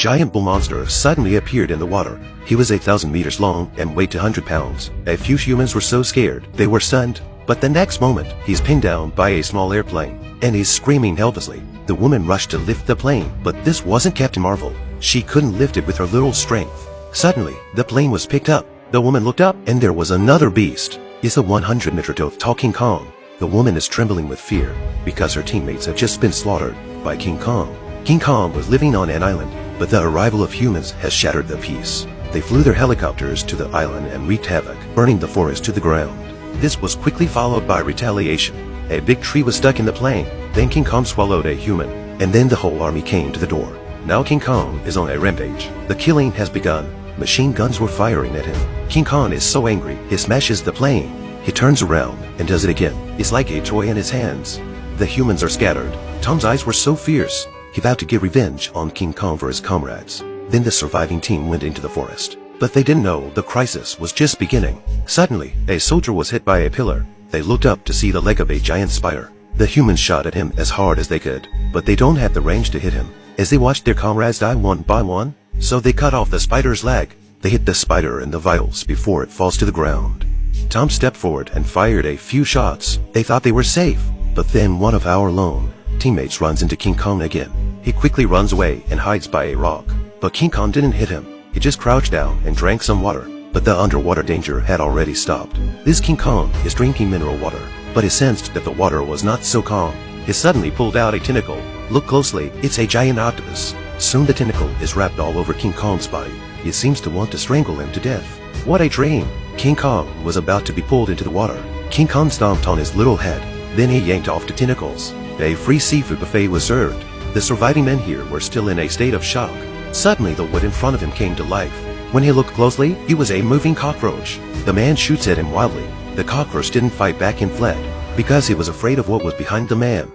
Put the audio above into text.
giant bull monster suddenly appeared in the water. He was 8,000 meters long and weighed 200 pounds. A few humans were so scared they were stunned. But the next moment, he's pinned down by a small airplane, and he's screaming helplessly. The woman rushed to lift the plane, but this wasn't Captain Marvel. She couldn't lift it with her little strength. Suddenly, the plane was picked up. The woman looked up, and there was another beast. It's a 100-meter tall King Kong. The woman is trembling with fear, because her teammates have just been slaughtered by King Kong. King Kong was living on an island, but the arrival of humans has shattered the peace. They flew their helicopters to the island and wreaked havoc, burning the forest to the ground. This was quickly followed by retaliation. A big tree was stuck in the plane, then King Kong swallowed a human, and then the whole army came to the door. Now King Kong is on a rampage. The killing has begun. Machine guns were firing at him. King Kong is so angry, he smashes the plane. He turns around and does it again. It's like a toy in his hands. The humans are scattered. Tom's eyes were so fierce. He vowed to get revenge on King Kong for his comrades. Then the surviving team went into the forest. But they didn't know the crisis was just beginning. Suddenly, a soldier was hit by a pillar. They looked up to see the leg of a giant spider. The humans shot at him as hard as they could, but they don't have the range to hit him. As they watched their comrades die one by one, so they cut off the spider's leg. They hit the spider in the vitals before it falls to the ground. Tom stepped forward and fired a few shots. They thought they were safe, but then one of our lone teammates runs into King Kong again. He quickly runs away and hides by a rock, but King Kong didn't hit him. He just crouched down and drank some water, but the underwater danger had already stopped. This King Kong is drinking mineral water, but he sensed that the water was not so calm. He suddenly pulled out a tentacle. Look closely, it's a giant octopus. Soon the tentacle is wrapped all over King Kong's body. It seems to want to strangle him to death. What a dream! King Kong was about to be pulled into the water. King Kong stomped on his little head. Then he yanked off the tentacles. A free seafood buffet was served. The surviving men here were still in a state of shock. Suddenly the wood in front of him came to life. When he looked closely, it was a moving cockroach. The man shoots at him wildly. The cockroach didn't fight back and fled, because he was afraid of what was behind the man.